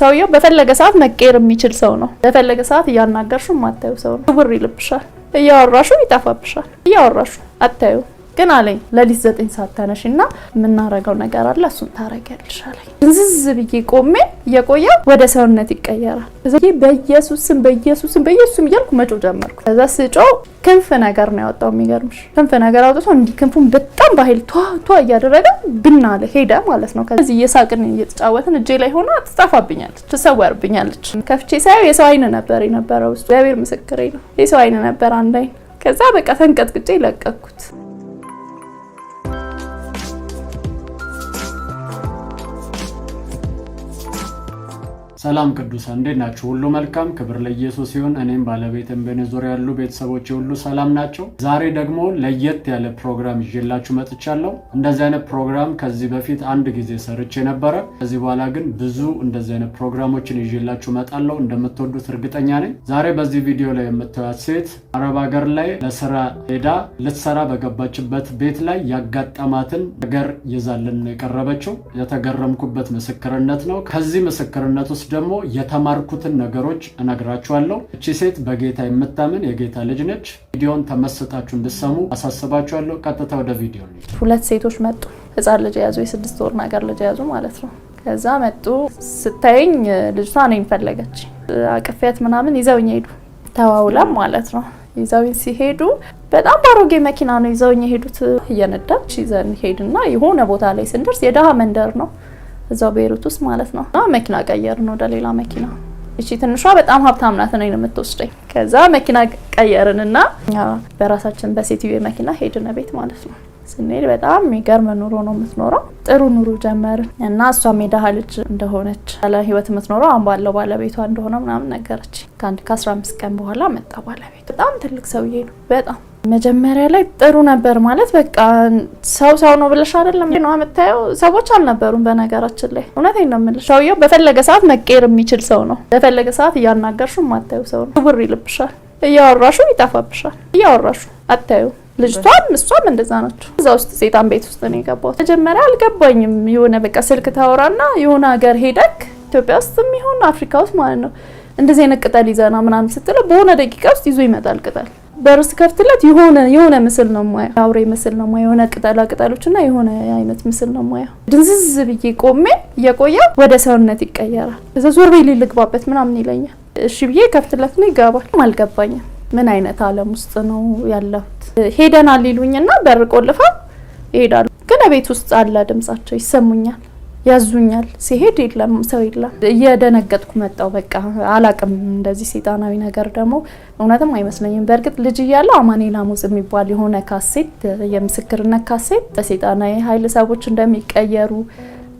ሰውየው በፈለገ ሰዓት መቀየር የሚችል ሰው ነው። በፈለገ ሰዓት እያናገርሹ ማታዩ ሰው ነው። ውር ይልብሻል፣ እያወራሹ ይጣፋብሻል፣ እያወራሹ አታዩ። ግን አለኝ ለሊት 9 ሰዓት ተነሽና ምናረጋው ነገር አለ እሱን ታረጋለሽ አለኝ። እንዝዝ ብዬ ቆሜ እየቆየ ወደ ሰውነት ይቀየራል። ስለዚህ በኢየሱስም እያልኩ መጮ ጀመርኩ። ከዛ ስጮ ክንፍ ነገር ነው ያወጣው። የሚገርምሽ ክንፍ ነገር አውጥቶ እንዲህ ክንፉን በጣም በኃይል ቷ እያደረገ ብናለ ሄደ ማለት ነው። ከዚህ እየሳቅን እየተጫወትን እጄ ላይ ሆና ትጣፋብኛለች፣ ትሰወርብኛለች። ከፍቼ ሳየው የሰው አይን ነበር የነበረው ውስጥ። እግዚአብሔር ምስክሬ ነው፣ የሰው አይን ነበር አንድ አይን። ከዛ በቃ ተንቀጥቅጬ ለቀኩት። ሰላም ቅዱሳን እንዴት ናችሁ? ሁሉ መልካም፣ ክብር ለኢየሱስ ይሁን። እኔም ባለቤቴም በእኔ ዙሪያ ያሉ ቤተሰቦቼ ሁሉ ሰላም ናቸው። ዛሬ ደግሞ ለየት ያለ ፕሮግራም ይዤላችሁ መጥቻለሁ። እንደዚህ አይነት ፕሮግራም ከዚህ በፊት አንድ ጊዜ ሰርቼ ነበረ። ከዚህ በኋላ ግን ብዙ እንደዚህ አይነት ፕሮግራሞችን ይዤላችሁ መጣለሁ። እንደምትወዱት እርግጠኛ ነኝ። ዛሬ በዚህ ቪዲዮ ላይ የምታዩት ሴት አረብ ሀገር ላይ ለስራ ሄዳ ልትሰራ በገባችበት ቤት ላይ ያጋጠማትን ነገር ይዛልን የቀረበችው የተገረምኩበት ምስክርነት ነው። ከዚህ ምስክርነት ውስጥ ደግሞ የተማርኩትን ነገሮች እነግራችኋለሁ። እቺ ሴት በጌታ የምታምን የጌታ ልጅ ነች። ቪዲዮን ተመስጣችሁ እንድትሰሙ አሳስባችኋለሁ። ቀጥታ ወደ ቪዲዮ ነው። ሁለት ሴቶች መጡ። ህፃን ልጅ ያዙ፣ የ6 ወር ነገር ልጅ ያዙ ማለት ነው። ከዛ መጡ። ስታየኝ ልጅቷ እኔን ፈለገች። አቅፌያት ምናምን ይዘውኝ ሄዱ። ተዋውላም ማለት ነው። ይዘውኝ ሲሄዱ በጣም ባሮጌ መኪና ነው ይዘውኝ ሄዱት። እየነዳች ይዘን ሄድና የሆነ ቦታ ላይ ስንደርስ የደሃ መንደር ነው እዛው ቤይሩት ውስጥ ማለት ነው። መኪና ቀየርን ወደ ሌላ መኪና። እቺ ትንሿ በጣም ሀብታም ናት ነው የምትወስደኝ። ከዛ መኪና ቀየርንና በራሳችን በሴትዮ መኪና ሄድን ቤት ማለት ነው። ስንሄድ በጣም የሚገርም ኑሮ ነው የምትኖረው። ጥሩ ኑሮ ጀመርን እና እሷም የደሃ ልጅ እንደሆነች ያለ ህይወት የምትኖረው አሁን ባለው ባለቤቷ እንደሆነ ምናምን ነገረች። ከ15 ቀን በኋላ መጣ ባለቤቱ። በጣም ትልቅ ሰውዬ ነው። በጣም መጀመሪያ ላይ ጥሩ ነበር ማለት በቃ ሰው ነው ብለሽ አይደለም ነው የምታየው። ሰዎች አልነበሩም በነገራችን ላይ እውነቴን ነው የምልሽ። ሰውየው በፈለገ ሰዓት መቀየር የሚችል ሰው ነው። በፈለገ ሰዓት እያናገርሹ ማታዩ ሰው ነው። ውር ይልብሻል፣ እያወራሹ ይጣፋብሻል፣ እያወራሹ አታዩ። እሷም እንደዛ ናቸው። እዛ ውስጥ ሴጣን ቤት ውስጥ ነው የገባው። መጀመሪያ አልገባኝም። የሆነ በቃ ስልክ ታወራና የሆነ ሀገር ሄደክ ኢትዮጵያ ውስጥም ይሁን አፍሪካ ውስጥ ማለት ነው እንደዚህ አይነት ቅጠል ይዘና ምናምን ስትለው በሆነ ደቂቃ ውስጥ ይዞ ይመጣል ቅጠል። በርስ ከፍትለት የሆነ ምስል ነው ማየው፣ አውሬ ምስል ነው ማየው፣ የሆነ ቅጠሎችና የሆነ አይነት ምስል ነው ማየው። ድንዝዝ ብዬ ቆሜ እየቆየ ወደ ሰውነት ይቀየራል። እዛ ዞር በይ ልግባበት ምናምን ይለኛል። እሺ ብዬ ከፍትለት ነው ይገባል። አልገባኝም ምን አይነት ዓለም ውስጥ ነው ያለሁት። ሄደናል ይሉኝና በር ቆልፈው ይሄዳሉ። ግን ቤት ውስጥ አለ ድምጻቸው ይሰሙኛል፣ ያዙኛል። ሲሄድ የለም ሰው የለም። እየደነገጥኩ መጣው። በቃ አላቅም እንደዚህ ሴጣናዊ ነገር ደግሞ እውነትም አይመስለኝም። በእርግጥ ልጅ እያለሁ አማኑኤል አሞጽ የሚባል የሆነ ካሴት የምስክርነት ካሴት በሴጣናዊ ኃይል ሰዎች እንደሚቀየሩ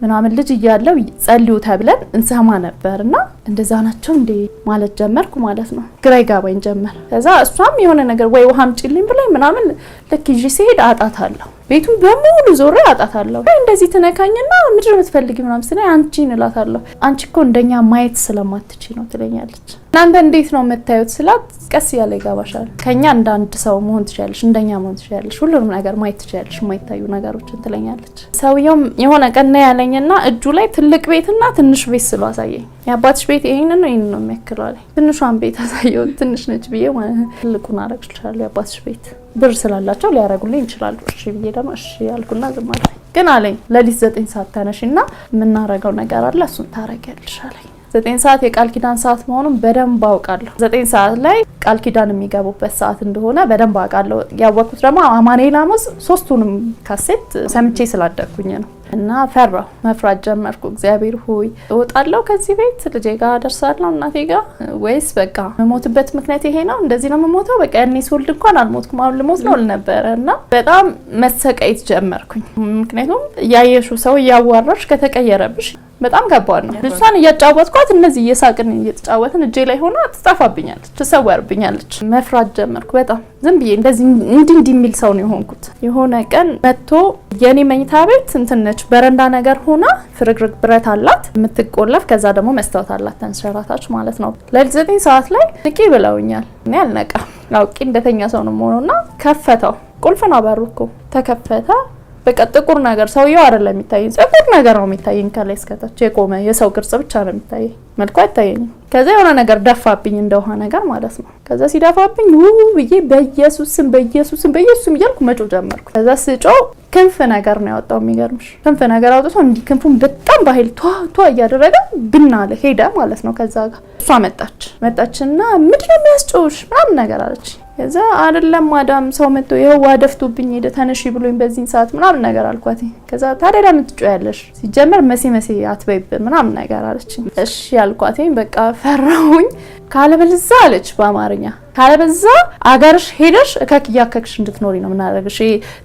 ምናምን ልጅ እያለሁ ጸልዩ ተብለን እንሰማ ነበርና እንደዛ ናቸው እንዴ ማለት ጀመርኩ ማለት ነው። ግራ ይገባኝ ጀመር። ከዛ እሷም የሆነ ነገር ወይ ውሃም ጭልኝ ብለኝ ምናምን ልክ ይዤ ሲሄድ አጣታለሁ። ቤቱን በሙሉ ዞሬ አጣታለሁ። እንደዚህ ተነካኝና ምንድነው የምትፈልጊ ምናምን ስለኝ አንቺን እላታለሁ። አንቺ እኮ እንደኛ ማየት ስለማትቺ ነው ትለኛለች። እናንተ እንዴት ነው የምታዩት ስላት ቀስ ያለ ይገባሻል። ከኛ እንደ አንድ ሰው መሆን ትችያለሽ፣ እንደኛ መሆን ትችያለሽ፣ ሁሉንም ነገር ማየት ትችያለሽ፣ የማይታዩ ነገሮችን ትለኛለች። ሰውየው የሆነ ቀን ያለኝና እጁ ላይ ትልቅ ቤትና ትንሽ ቤት ስሎ አሳየኝ። የአባትሽ ቤት ይሄን ነው የሚያክለው አለኝ። ትንሿን ቤት አሳየው። ትንሽ ነች ብዬ ማለት ትልቁን አረግልሻለሁ የአባትሽ ቤት ብር ስላላቸው ሊያረጉልኝ ይችላሉ። እሺ ብዬ ደግሞ እሺ ያልኩና ዝም አለኝ። ግን አለኝ ለሊት 9 ሰዓት ተነሽና ምናረጋው ነገር አለ እሱን ታረጋለሽ አለኝ። 9 ሰዓት የቃል ኪዳን ሰዓት መሆኑን በደንብ አውቃለሁ። 9 ሰዓት ላይ ቃል ኪዳን የሚገቡበት ሰዓት እንደሆነ በደንብ አውቃለሁ። ያወቅኩት ደግሞ አማኑኤል አሞጽ 3ቱንም ካሴት ሰምቼ ስላደኩኝ ነው። እና ፈራሁ፣ መፍራት ጀመርኩ። እግዚአብሔር ሆይ እወጣለሁ ከዚህ ቤት ልጄ ጋር ደርሳለሁ እናቴ ጋር ወይስ በቃ መሞትበት ምክንያት ይሄ ነው? እንደዚህ ነው የምሞተው? በቃ እኔ ስወልድ እንኳን አልሞትኩም፣ አሁን ልሞት ነው ነበረ። እና በጣም መሰቃየት ጀመርኩኝ። ምክንያቱም ያየሽው ሰው እያዋራሽ ከተቀየረብሽ በጣም ከባድ ነው። ልጅቷን እያጫወትኳት እነዚህ እየሳቅን እየተጫወትን እጄ ላይ ሆና ትጣፋብኛለች፣ ትሰወርብኛለች። መፍራት ጀመርኩ በጣም። ዝም ብዬ እንደዚህ እንዲህ የሚል ሰው ነው የሆንኩት። የሆነ ቀን መጥቶ የኔ መኝታ ቤት እንትን ነች በረንዳ ነገር ሆና ፍርግርግ ብረት አላት የምትቆለፍ፣ ከዛ ደግሞ መስታወት አላት ተንሰራታች ማለት ነው። ለሊት 9 ሰዓት ላይ ንቂ ብለውኛል። እኔ አልነቃም፣ አውቄ እንደተኛ ሰው ነው የምሆነውና ከፈተው። ቁልፍን አበሩ እኮ ተከፈተ። በቃ ጥቁር ነገር ሰውየው አይደለም የሚታየኝ፣ ጥቁር ነገር ነው የሚታየኝ ከላይ እስከታች የቆመ የሰው ቅርጽ ብቻ ነው የሚታየኝ። መልኩ አይታየኝም። ከዛ የሆነ ነገር ደፋብኝ እንደውሃ ነገር ማለት ነው። ከዛ ሲደፋብኝ ብዬ በኢየሱስም እያልኩ መጮህ ጀመርኩ። ከዛ ስጮህ ክንፍ ነገር ነው ያወጣው። የሚገርምሽ ክንፍ ነገር አውጥቶ እንዲህ ክንፉን በጣም በኃይል ቷ እያደረገ ብናለ ሄደ ማለት ነው። ከዛ ጋር እሷ መጣችና ምንድነው የሚያስጮሽ ምናምን ነገር አለች። ከዛ አይደለም ማዳም ሰው መጥቶ ይሄው ዋደፍቶብኝ ሄደ ተነሺ ብሎኝ በዚህን ሰዓት ምናምን ነገር አልኳት። ከዛ ታዲያ ለምን ትጮያለሽ? ሲጀመር መሲ አትበይብ ምናምን ነገር አለች። እሺ ያልኳት በቃ ፈራሁኝ። ካለበለዛ አለች በአማርኛ ካለበዛ አገርሽ ሄደሽ እከክያከክሽ እንድትኖሪ ነው ምናረግሽ፣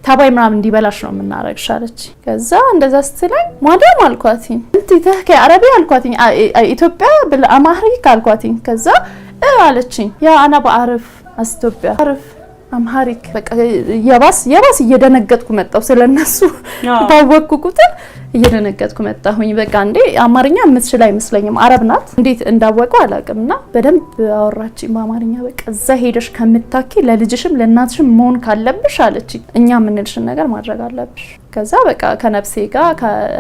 ተባይ ምናምን እንዲበላሽ ነው ምናረግሽ አለች። ከዛ እንደዛ ስትለኝ ማዳም አልኳት እንት ተከ አረቢ አልኳት ኢትዮጵያ በአማሪክ አልኳት። ከዛ አለችኝ ያ አና በአረፍ ኢትዮጵያ አረፍ አምሃሪክ በቃ የባስ እየደነገጥኩ መጣሁ። ስለነሱ ባወቅኩ ቁጥር እየደነገጥኩ መጣሁኝ። በቃ እንዴ አማርኛ የምትችል አይመስለኝም፣ አረብ ናት። እንዴት እንዳወቀው አላውቅምና በደንብ አወራችኝ በአማርኛ። በቃ እዛ ሄደሽ ከምታኪ ለልጅሽም ለእናትሽም መሆን ካለብሽ አለች እኛ የምንልሽን ነገር ማድረግ አለብሽ። ከዛ በቃ ከነፍሴ ጋር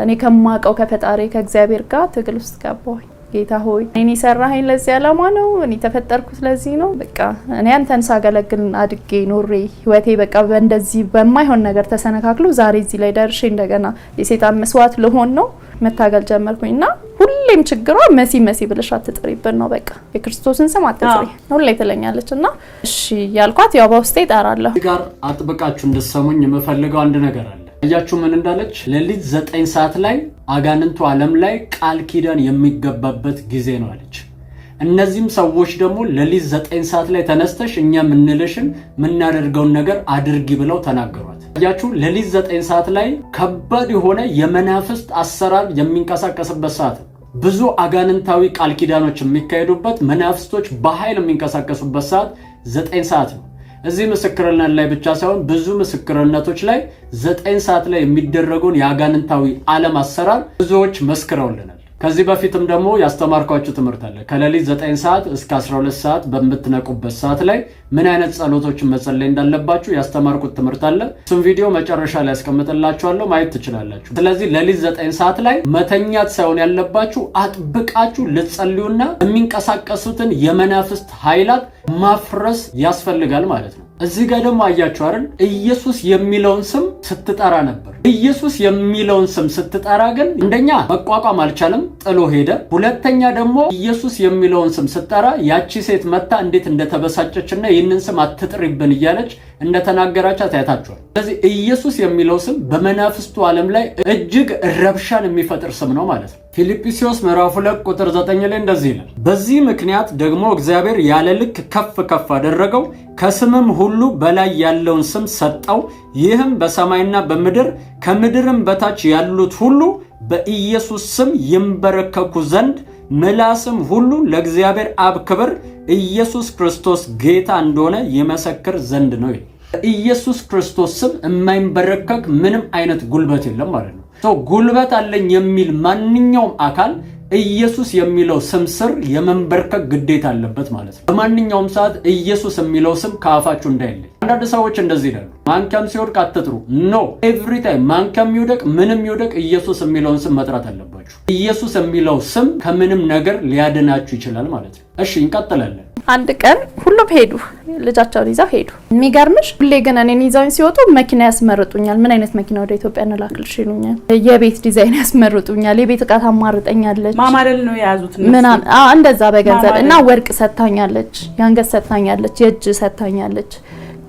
እኔ ከማውቀው ከፈጣሪ ከእግዚአብሔር ጋር ትግል ውስጥ ገባሁኝ። ጌታ ሆይ እኔ ሰራኸኝ ለዚህ ዓላማ ነው፣ እኔ ተፈጠርኩት ለዚህ ነው። በቃ እኔ አንተን ሳገለግል አድጌ ኖሬ ህይወቴ በቃ በእንደዚህ በማይሆን ነገር ተሰነካክሎ ዛሬ እዚህ ላይ ደርሼ እንደገና የሰይጣን መስዋዕት ልሆን ነው መታገል ጀመርኩኝና ሁሌም ችግሯ መሲ ብለሽ አትጥሪብን ነው። በቃ የክርስቶስን ስም አትጥሪ ሁሌ ትለኛለችና እሺ ያልኳት ያው በውስጤ እጠራለሁ። ጋር አጥብቃችሁ እንድትሰሙኝ የምፈልገው አንድ ነገር አለ። አያችሁ ምን እንዳለች? ሌሊት 9 ሰዓት ላይ አጋንንቱ ዓለም ላይ ቃል ኪዳን የሚገባበት ጊዜ ነው አለች። እነዚህም ሰዎች ደግሞ ሌሊት 9 ሰዓት ላይ ተነስተሽ እኛ ምንልሽን ምናደርገውን ነገር አድርጊ ብለው ተናገሯት። አያችሁ ሌሊት 9 ሰዓት ላይ ከባድ የሆነ የመናፍስት አሰራር የሚንቀሳቀስበት ሰዓት ነው። ብዙ አጋንንታዊ ቃል ኪዳኖች የሚካሄዱበት መናፍስቶች በኃይል የሚንቀሳቀሱበት ሰዓት 9 ሰዓት ነው። እዚህ ምስክርነት ላይ ብቻ ሳይሆን ብዙ ምስክርነቶች ላይ 9 ሰዓት ላይ የሚደረገውን የአጋንንታዊ ዓለም አሰራር ብዙዎች መስክረውልናል። ከዚህ በፊትም ደግሞ ያስተማርኳችሁ ትምህርት አለ። ከሌሊት 9 ሰዓት እስከ 12 ሰዓት በምትነቁበት ሰዓት ላይ ምን አይነት ጸሎቶችን መጸለይ እንዳለባችሁ ያስተማርኩት ትምህርት አለ። እሱን ቪዲዮ መጨረሻ ላይ ያስቀምጥላችኋለሁ፣ ማየት ትችላላችሁ። ስለዚህ ሌሊት 9 ሰዓት ላይ መተኛት ሳይሆን ያለባችሁ አጥብቃችሁ ልትጸልዩና የሚንቀሳቀሱትን የመናፍስት ኃይላት ማፍረስ ያስፈልጋል ማለት ነው። እዚህ ጋር ደግሞ አያችሁ አይደል? ኢየሱስ የሚለውን ስም ስትጠራ ነበር። ኢየሱስ የሚለውን ስም ስትጠራ ግን አንደኛ መቋቋም አልቻለም፣ ጥሎ ሄደ። ሁለተኛ ደግሞ ኢየሱስ የሚለውን ስም ስትጠራ ያቺ ሴት መታ እንዴት እንደተበሳጨችና ይህንን ስም አትጥሪብን እያለች እንደተናገራቻት ታያታችኋል። ስለዚህ ኢየሱስ የሚለው ስም በመናፍስቱ ዓለም ላይ እጅግ ረብሻን የሚፈጥር ስም ነው ማለት ነው። ፊልጵስዩስ ምዕራፍ 2 ቁጥር 9 ላይ እንደዚህ ይላል፣ በዚህ ምክንያት ደግሞ እግዚአብሔር ያለ ልክ ከፍ አደረገው፣ ከስምም ሁሉ በላይ ያለውን ስም ሰጠው። ይህም በሰማይና በምድር ከምድርም በታች ያሉት ሁሉ በኢየሱስ ስም ይንበረከኩ ዘንድ ምላስም ሁሉ ለእግዚአብሔር አብ ክብር ኢየሱስ ክርስቶስ ጌታ እንደሆነ ይመሰክር ዘንድ ነው። በኢየሱስ ክርስቶስ ስም የማይንበረከክ ምንም አይነት ጉልበት የለም ማለት ነው። ጉልበት አለኝ የሚል ማንኛውም አካል ኢየሱስ የሚለው ስም ስር የመንበርከክ ግዴታ አለበት ማለት ነው። በማንኛውም ሰዓት ኢየሱስ የሚለው ስም ከአፋችሁ እንዳይለይ። አንዳንድ ሰዎች እንደዚህ ይላሉ፣ ማንከም ሲወድቅ አትጥሩ። ኖ ኤቭሪ ታይም ማንከም ይወደቅ ምንም ይወደቅ ኢየሱስ የሚለውን ስም መጥራት አለባችሁ። ኢየሱስ የሚለው ስም ከምንም ነገር ሊያድናችሁ ይችላል ማለት ነው። እሺ እንቀጥላለን። አንድ ቀን ሁሉም ሄዱ፣ ልጃቸውን ይዘው ሄዱ። የሚገርምሽ ሁሌ ግን እኔን ይዘውኝ ሲወጡ መኪና ያስመርጡኛል። ምን አይነት መኪና ወደ ኢትዮጵያ እንላክልሽ ይሉኛል። የቤት ዲዛይን ያስመርጡኛል። የቤት እቃ ታማርጠኛለች። ማማደል ነው የያዙት ምናምን እንደዛ በገንዘብ እና ወርቅ ሰጥታኛለች፣ የአንገት ሰጥታኛለች፣ የእጅ ሰጥታኛለች።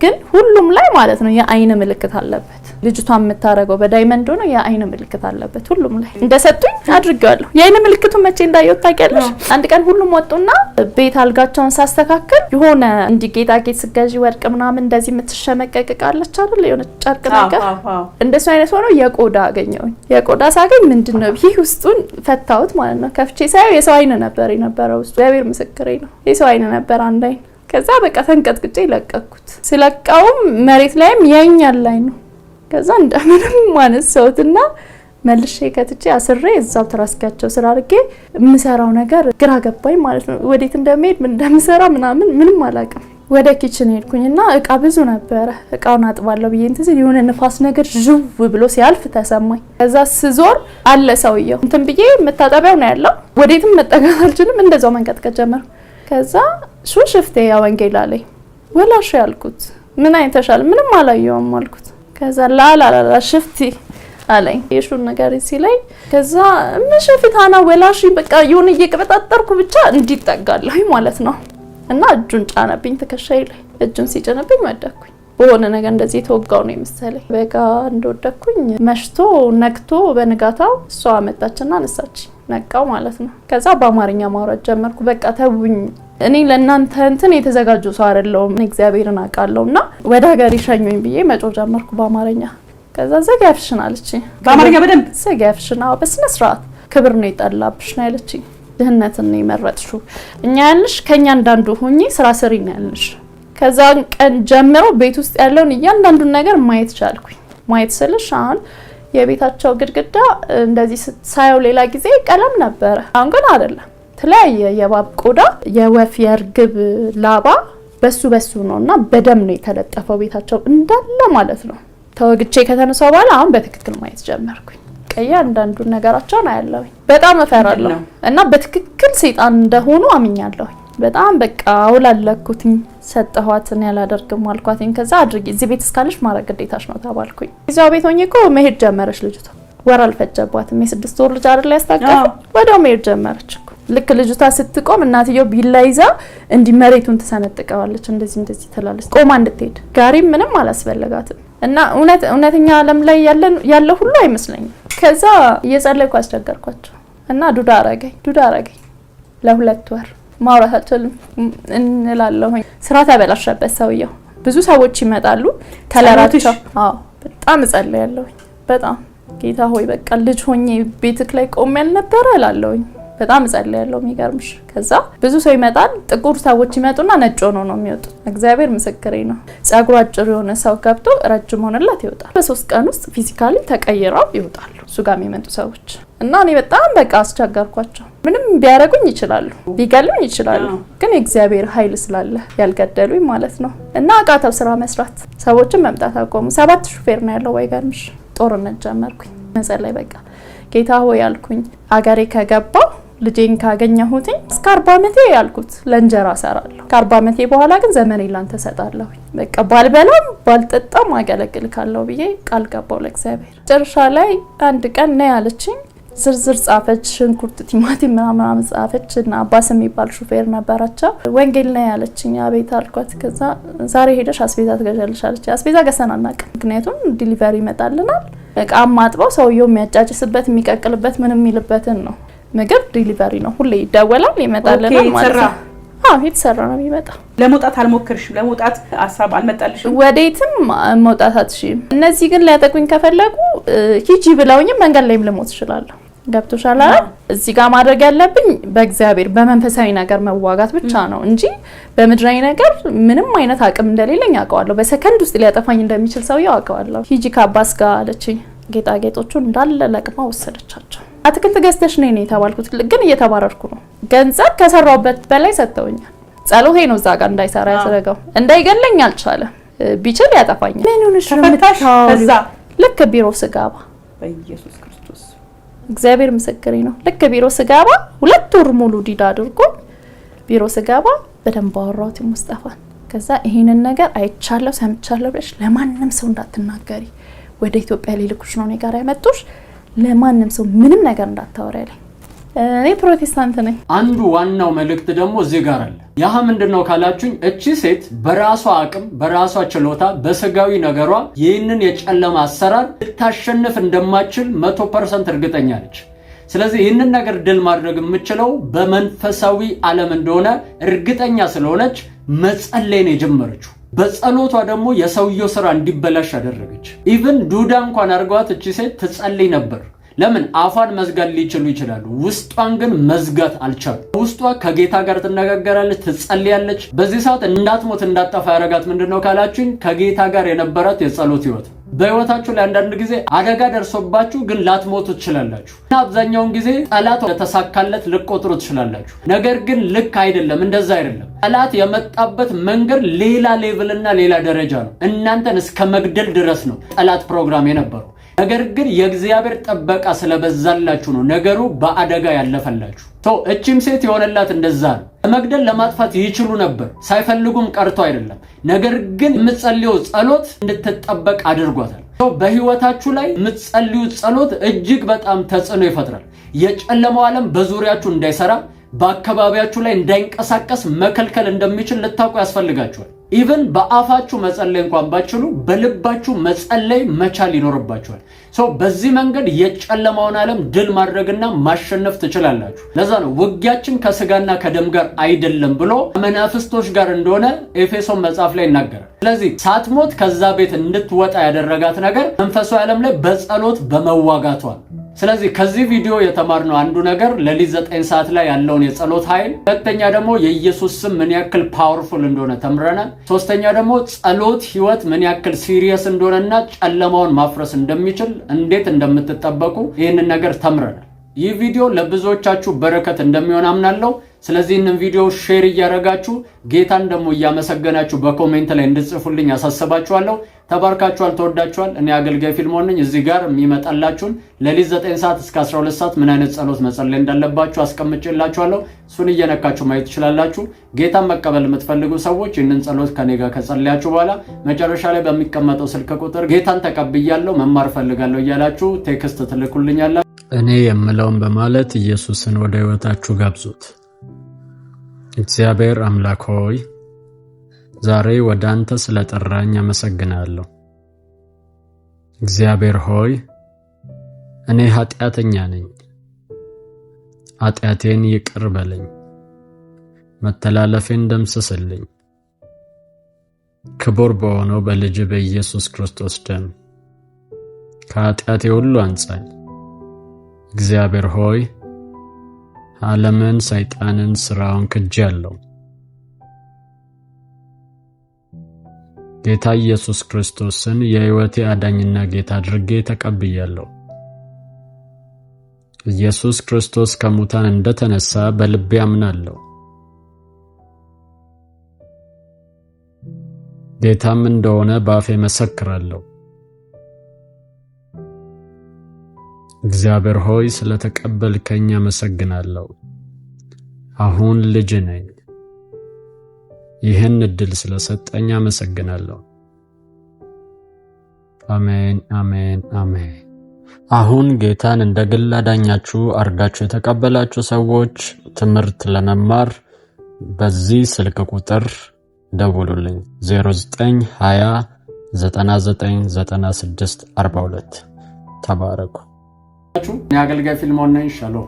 ግን ሁሉም ላይ ማለት ነው የአይን ምልክት አለበት። ልጅቷ የምታረገው በዳይመንድ ነው፣ የአይን ምልክት አለበት ሁሉም ላይ። እንደሰጡኝ አድርጌዋለሁ። የአይን ምልክቱን መቼ እንዳየው ታውቂያለሽ? አንድ ቀን ሁሉም ወጡና ቤት አልጋቸውን ሳስተካከል የሆነ እንዲህ ጌጣጌጥ ስገዢ ወርቅ ምናምን እንደዚህ የምትሸመቀቅቃለች አይደል? የሆነ ጨርቅ ነገር እንደሱ አይነት ሆኖ የቆዳ አገኘሁኝ። የቆዳ ሳገኝ ምንድነው ይህ ውስጡን ፈታሁት ማለት ነው። ከፍቼ ሳየው የሰው አይን ነበር የነበረው ውስጡ። እግዚአብሔር ምስክሬ ነው፣ የሰው አይን ነበር አንድ አይን። ከዛ በቃ ተንቀጥቅጬ ለቀኩት። ስለቀውም መሬት ላይም ያኛል ላይ ነው። ከዛ እንደምንም ማነሳውትና መልሼ ከትቼ አስሬ እዛው ትራስካቸው ስራ አድርጌ የምሰራው ነገር ግራ ገባኝ ማለት ነው። ወዴት እንደምሄድ ምን እንደምሰራ ምንም አላውቅም። ወደ ኪችን ሄድኩኝና እቃ ብዙ ነበረ። እቃውን አጥባለሁ ብዬ እንትን የሆነ ንፋስ ነገር ዥው ብሎ ሲያልፍ ተሰማኝ። ከዛ ስዞር አለ ሰውየው እንትን ብዬ መታጠቢያው ነው ያለው። ወዴትም መጠጋት አልችልም። እንደዛው መንቀጥቀጥ ጀመርኩ። ከዛ ሽፍቴ ያ ወንጌል አለኝ። ወላሽ ያልኩት ምን አይተሻል? ምንም አላየውም አልኩት። ከዛ ላላላ ሽፍቲ አለኝ የሹን ነገር ሲለኝ ከዛ ምሽፍታና ወላሽ በቃ የሆነ እየቀበጣጠርኩ ብቻ እንዲጠጋለኝ ማለት ነው። እና እጁን ጫነብኝ ትከሻዬ ላይ። እጁን ሲጭንብኝ ወደኩኝ። በሆነ ነገር እንደዚህ ተወጋው ነው የመሰለኝ። በቃ እንደወደኩኝ መሽቶ ነክቶ በንጋታው እሷ መጣችና አነሳች። ነቃው ማለት ነው። ከዛ በአማርኛ ማውራት ጀመርኩ። በቃ ተውኝ፣ እኔ ለእናንተ እንትን የተዘጋጁ ሰው አይደለሁም፣ እግዚአብሔርን አውቃለሁና ወደ ሀገር ይሸኙኝ ብዬ መጮህ ጀመርኩ በአማርኛ። ከዛ ዘጋፍሽን አለችኝ። በአማርኛ በደንብ ዘጋፍሽን፣ አዎ በስነ ስርዓት ክብር ነው የጠላብሽ ነው ያለችኝ። ድህነትን ነው የመረጥሽው፣ እኛ ያልሽ ከኛ እንዳንዱ ሆኚ ስራ ስሪ ነው ያልሽ። ከዛ ቀን ጀምሮ ቤት ውስጥ ያለውን እያንዳንዱን ነገር ማየት ቻልኩኝ። ማየት ስልሽ አሁን የቤታቸው ግድግዳ እንደዚህ ሳየው ሌላ ጊዜ ቀለም ነበረ፣ አሁን ግን አይደለም። ተለያየ የባብ ቆዳ፣ የወፍ፣ የርግብ ላባ በሱ ነውና በደም ነው የተለጠፈው ቤታቸው እንዳለ ማለት ነው። ተወግቼ ከተነሳው በኋላ አሁን በትክክል ማየት ጀመርኩኝ። እያንዳንዱ ነገራቸውን አያለሁኝ። በጣም እፈራለሁ እና በትክክል ሰይጣን እንደሆኑ አምኛለሁ። በጣም በቃ አውላለኩትኝ። ሰጠኋትን ያላደርግም አልኳትኝ። ከዛ አድርጊ እዚህ ቤት እስካለሽ ማድረግ ግዴታሽ ነው ተባልኩኝ። እዛው ቤት ሆኜ እኮ መሄድ ጀመረች ልጅቷ። ወር አልፈጀባትም። የ6 ወር ልጅ አይደል ያስታቀፈ ወዲያው መሄድ ጀመረች እኮ። ልክ ልጅቷ ስትቆም እናትየው ቢላ ይዛ እንዲ መሬቱን ትሰነጥቀዋለች። እንደዚህ ትላለች ቆማ እንድትሄድ። ጋሪም ምንም አላስፈልጋትም። እና እውነተኛ ዓለም ላይ ያለ ሁሉ አይመስለኝም። ከዛ እየጸለይኩ አስቸገርኳቸው እና ዱዳ አረገኝ ለ2 ወር ማውራታቸው እንላለሁኝ። ስራ ተበላሸበት ሰውየው። ብዙ ሰዎች ይመጣሉ ከለራቸው። አዎ በጣም እጸልያለሁኝ። በጣም ጌታ ሆይ በቃ ልጅ ሆኜ ቤትክ ላይ ቆሜ ያልነበረ እላለሁኝ። በጣም እጸልያለሁ። የሚገርምሽ ከዛ ብዙ ሰው ይመጣል። ጥቁር ሰዎች ይመጡና ነጭ ሆኖ ነው የሚወጡት። እግዚአብሔር ምስክሬ ነው። ጸጉሩ አጭር የሆነ ሰው ገብቶ ረጅም ሆነላት ይወጣል። በ3 ቀን ውስጥ ፊዚካሊ ተቀይረው ይወጣሉ እሱ ጋር የሚመጡ ሰዎች። እና እኔ በጣም በቃ አስቸገርኳቸው። ምንም ቢያረጉኝ ይችላሉ፣ ቢገሉኝ ይችላሉ፣ ግን የእግዚአብሔር ኃይል ስላለ ያልገደሉኝ ማለት ነው። እና አቃተው ስራ መስራት። ሰዎችን መምጣት አቆሙ። 7 ሹፌር ነው ያለው። ወይገርምሽ ጦርነት ጀመርኩኝ። መጸለይ በቃ ጌታ ሆይ ያልኩኝ አገሬ ከገባው ልጄን ካገኘሁት እስከ 40 ዓመቴ ያልኩት ለእንጀራ ሰራለሁ። ከ40 ዓመቴ በኋላ ግን ዘመኔን ላንተ ሰጣለሁ። በቃ ባልበላም ባልጠጣም አገለግልካለሁ ብዬ ቃል ገባው ለእግዚአብሔር። ጨርሻ ላይ አንድ ቀን ነው ያለችኝ። ዝርዝር ጻፈች። ሽንኩርት፣ ቲማቲም ምናምን ጻፈች እና አባስ የሚባል ሹፌር ነበራቸው። ወንጌል ነው ያለችኝ። አቤት አልኳት። ከዛ ዛሬ ሄደሽ አስቤዛ ትገዣለሽ አለች። አስቤዛ ገዝተን አናውቅም፣ ምክንያቱም ዲሊቨሪ ይመጣልናል። እቃ ማጥበው ሰውየው የሚያጫጭስበት የሚቀቅልበት ምንም የሚልበትን ነው። ምግብ ዲሊቨሪ ነው። ሁሌ ይደወላል ይመጣልናል ማለት ነው። የተሰራ ነው የሚመጣው። ለመውጣት አልሞከርሽም? ለመውጣት ሀሳብ አልመጣልሽም? ወዴትም መውጣት አትችይም። እነዚህ ግን ሊያጠቁኝ ከፈለጉ ሂጂ ብለውኝም መንገድ ላይም ልሞት እችላለሁ። ገብቶሻል አይደል? እዚህ ጋር ማድረግ ያለብኝ በእግዚአብሔር በመንፈሳዊ ነገር መዋጋት ብቻ ነው እንጂ በምድራዊ ነገር ምንም አይነት አቅም እንደሌለኝ አውቀዋለሁ። በሰከንድ ውስጥ ሊያጠፋኝ እንደሚችል ሰውዬው አውቀዋለሁ። ሂጂ ከአባስ ጋር አለችኝ። ጌጣጌጦቹን እንዳለ ለቅማ ወሰደቻቸው። አትክልት ገዝተሽ ነይ ነው የተባልኩት፣ ግን እየተባረርኩ ነው። ገንዘብ ከሰራውበት በላይ ሰጥተውኛል። ጸሎቴ ነው እዛ ጋር እንዳይሰራ ያደረገው። እንዳይገለኝ አልቻለም። ቢችል ያጠፋኛል። ምን ሆነሽ ነው ከዛ ልክ ቢሮ ስጋባ በኢየሱስ ክርስቶስ እግዚአብሔር ምስክሬ ነው። ልክ ቢሮ ስጋባ 2 ወር ሙሉ ዲዳ አድርጎ ቢሮ ስጋባ በደንብ አወራሁት ሙስጠፋን። ከዛ ይሄንን ነገር አይቻለሁ ሰምቻለሁ ብለሽ ለማንም ሰው እንዳትናገሪ፣ ወደ ኢትዮጵያ ሊልኩሽ ነው እኔ ጋር ያመጡሽ፣ ለማንም ሰው ምንም ነገር እንዳታወሪ አለኝ። እኔ ፕሮቴስታንት ነኝ። አንዱ ዋናው መልእክት ደግሞ እዚህ ጋር አለ። ያህ ምንድነው ካላችሁኝ፣ እቺ ሴት በራሷ አቅም በራሷ ችሎታ በስጋዊ ነገሯ ይህንን የጨለማ አሰራር ልታሸንፍ እንደማትችል 100% እርግጠኛ ነች። ስለዚህ ይህንን ነገር ድል ማድረግ የምችለው በመንፈሳዊ ዓለም እንደሆነ እርግጠኛ ስለሆነች መጸለይን የጀመረችው። በጸሎቷ ደግሞ የሰውየው ስራ እንዲበላሽ አደረገች። ኢቭን ዱዳ እንኳን አርጓት እቺ ሴት ትጸልይ ነበር። ለምን? አፏን መዝጋት ሊችሉ ይችላሉ፣ ውስጧን ግን መዝጋት አልቻሉ። ውስጧ ከጌታ ጋር ትነጋገራለች፣ ትጸልያለች። በዚህ ሰዓት እንዳትሞት እንዳጠፋ ያረጋት ምንድነው ካላችሁኝ፣ ከጌታ ጋር የነበራት የጸሎት ህይወት። በህይወታችሁ ላይ አንዳንድ ጊዜ አደጋ ደርሶባችሁ ግን ላትሞቱ ትችላላችሁ እና አብዛኛውን ጊዜ ጠላት ለተሳካለት ልቆጥሩ ትችላላችሁ። ነገር ግን ልክ አይደለም፣ እንደዛ አይደለም። ጠላት የመጣበት መንገድ ሌላ ሌቭልና ሌላ ደረጃ ነው። እናንተን እስከ መግደል ድረስ ነው ጠላት ፕሮግራም የነበረው። ነገር ግን የእግዚአብሔር ጥበቃ ስለበዛላችሁ ነው ነገሩ በአደጋ ያለፈላችሁ። እቺም ሴት የሆነላት እንደዛ ነው። ለመግደል ለማጥፋት ይችሉ ነበር፣ ሳይፈልጉም ቀርቶ አይደለም። ነገር ግን የምትጸልዩት ጸሎት እንድትጠበቅ አድርጓታል። በህይወታችሁ ላይ የምትጸልዩት ጸሎት እጅግ በጣም ተጽዕኖ ይፈጥራል። የጨለማው ዓለም በዙሪያችሁ እንዳይሰራ፣ በአካባቢያችሁ ላይ እንዳይንቀሳቀስ መከልከል እንደሚችል ልታውቁ ያስፈልጋችኋል። ኢቭን በአፋችሁ መጸለይ እንኳን ባችሉ በልባችሁ መጸለይ መቻል ይኖርባችኋል። በዚህ መንገድ የጨለማውን ዓለም ድል ማድረግና ማሸነፍ ትችላላችሁ። ለዛ ነው ውጊያችን ከስጋና ከደም ጋር አይደለም ብሎ መናፍስቶች ጋር እንደሆነ ኤፌሶን መጽሐፍ ላይ ይናገራል። ስለዚህ ሳትሞት ከዛ ቤት እንድትወጣ ያደረጋት ነገር መንፈሳዊ ዓለም ላይ በጸሎት በመዋጋቷ። ስለዚህ ከዚህ ቪዲዮ የተማርነው አንዱ ነገር ሌሊት 9 ሰዓት ላይ ያለውን የጸሎት ኃይል፣ ሁለተኛ ደግሞ የኢየሱስ ስም ምን ያክል ፓወርፉል እንደሆነ ተምረናል። ሶስተኛ ደግሞ ጸሎት ህይወት ምን ያክል ሲሪየስ እንደሆነና ጨለማውን ማፍረስ እንደሚችል እንዴት እንደምትጠበቁ ይህንን ነገር ተምረናል። ይህ ቪዲዮ ለብዙዎቻችሁ በረከት እንደሚሆን አምናለሁ። ስለዚህ ይህንን ቪዲዮ ሼር እያደረጋችሁ ጌታን ደግሞ እያመሰገናችሁ በኮሜንት ላይ እንድጽፉልኝ ያሳስባችኋለሁ። ተባርካችኋል፣ ተወዳችኋል። እኔ አገልጋይ ፊልሞን ነኝ። እዚህ ጋር የሚመጣላችሁን ሌሊት 9 ሰዓት እስከ 12 ሰዓት ምን አይነት ጸሎት መጸለይ እንዳለባችሁ አስቀምጬላችኋለሁ። እሱን እየነካችሁ ማየት ትችላላችሁ። ጌታን መቀበል የምትፈልጉ ሰዎች ይህንን ጸሎት ከኔ ጋር ከጸለያችሁ በኋላ መጨረሻ ላይ በሚቀመጠው ስልክ ቁጥር ጌታን ተቀብያለሁ መማር ፈልጋለሁ እያላችሁ ቴክስት ትልኩልኛላችሁ። እኔ የምለውን በማለት ኢየሱስን ወደ ህይወታችሁ ጋብዙት። እግዚአብሔር አምላክ ሆይ ዛሬ ወደ አንተ ስለጠራኝ አመሰግናለሁ። እግዚአብሔር ሆይ እኔ ኃጢአተኛ ነኝ፣ ኃጢአቴን ይቅር በለኝ፣ መተላለፌን ደምስስልኝ። ክቡር በሆነው በልጅ በኢየሱስ ክርስቶስ ደም ከኃጢአቴ ሁሉ አንጻኝ። እግዚአብሔር ሆይ ዓለምን፣ ሰይጣንን፣ ሥራውን ክጄአለሁ። ጌታ ኢየሱስ ክርስቶስን የሕይወቴ አዳኝና ጌታ አድርጌ ተቀብያለሁ። ኢየሱስ ክርስቶስ ከሙታን እንደተነሳ በልቤ አምናለሁ። ጌታም እንደሆነ በአፌ መሰክራለሁ። እግዚአብሔር ሆይ ስለተቀበልከኝ አመሰግናለሁ። አሁን ልጅ ነኝ። ይህን እድል ስለሰጠኝ አመሰግናለሁ። አሜን፣ አሜን፣ አሜን። አሁን ጌታን እንደ ግል አዳኛችሁ አርጋችሁ የተቀበላችሁ ሰዎች ትምህርት ለመማር በዚህ ስልክ ቁጥር ደውሉልኝ 0920 999642 ተባረኩ። እኔ አገልጋይ ፊልሞን ነኝ። ሻሎም